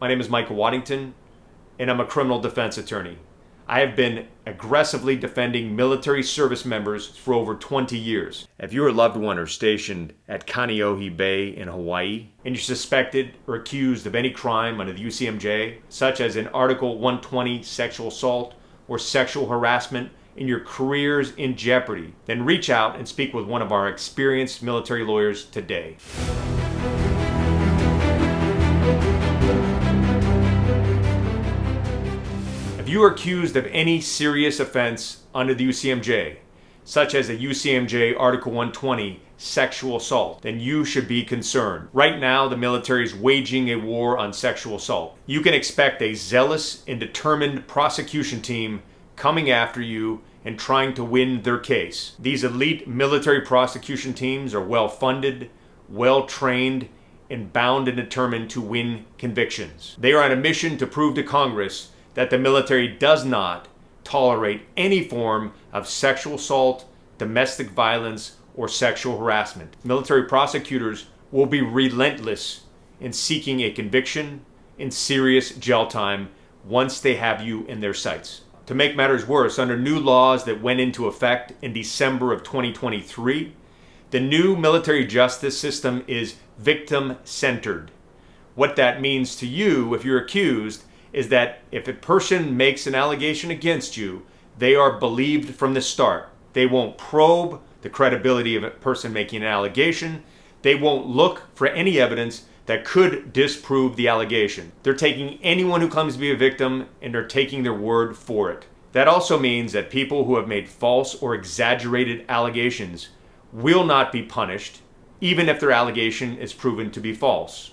My name is Michael Waddington, and I'm a criminal defense attorney. I have been aggressively defending military service members for over 20 years. If you or a loved one are stationed at Kaneohe Bay in Hawaii, and you're suspected or accused of any crime under the UCMJ, such as an Article 120 sexual assault or sexual harassment, and your career's in jeopardy, then reach out and speak with one of our experienced military lawyers today. If you are accused of any serious offense under the UCMJ, such as a UCMJ Article 120 sexual assault, then you should be concerned. Right now, the military is waging a war on sexual assault. You can expect a zealous and determined prosecution team coming after you and trying to win their case. These elite military prosecution teams are well funded, well trained, and bound and determined to win convictions. They are on a mission to prove to Congress that the military does not tolerate any form of sexual assault, domestic violence, or sexual harassment. Military prosecutors will be relentless in seeking a conviction and serious jail time once they have you in their sights. To make matters worse, under new laws that went into effect in December of 2023, the new military justice system is victim-centered. What that means to you, if you're accused, is that if a person makes an allegation against you, they are believed from the start. They won't probe the credibility of a person making an allegation. They won't look for any evidence that could disprove the allegation. They're taking anyone who claims to be a victim and they're taking their word for it. That also means that people who have made false or exaggerated allegations will not be punished, even if their allegation is proven to be false.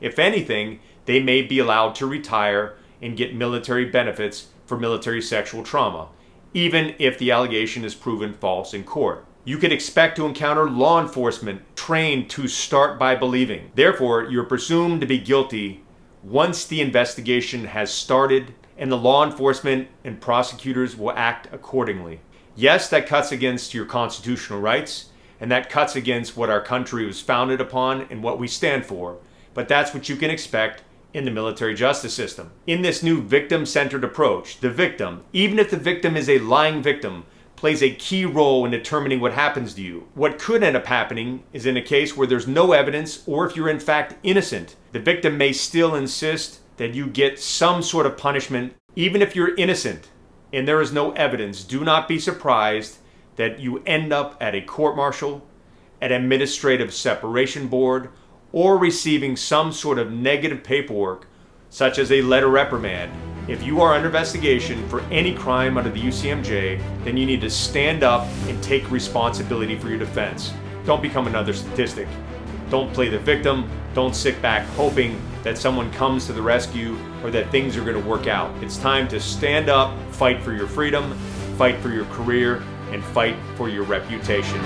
If anything, they may be allowed to retire and get military benefits for military sexual trauma, even if the allegation is proven false in court. You can expect to encounter law enforcement trained to start by believing. Therefore, you're presumed to be guilty once the investigation has started, and the law enforcement and prosecutors will act accordingly. Yes, that cuts against your constitutional rights, and that cuts against what our country was founded upon and what we stand for, but that's what you can expect in the military justice system. In this new victim-centered approach, the victim, even if the victim is a lying victim, plays a key role in determining what happens to you. What could end up happening is in a case where there's no evidence, or if you're in fact innocent, the victim may still insist that you get some sort of punishment. Even if you're innocent and there is no evidence, do not be surprised that you end up at a court-martial, an administrative separation board, or receiving some sort of negative paperwork, such as a letter reprimand. If you are under investigation for any crime under the UCMJ, then you need to stand up and take responsibility for your defense. Don't become another statistic. Don't play the victim. Don't sit back hoping that someone comes to the rescue or that things are going to work out. It's time to stand up, fight for your freedom, fight for your career, and fight for your reputation.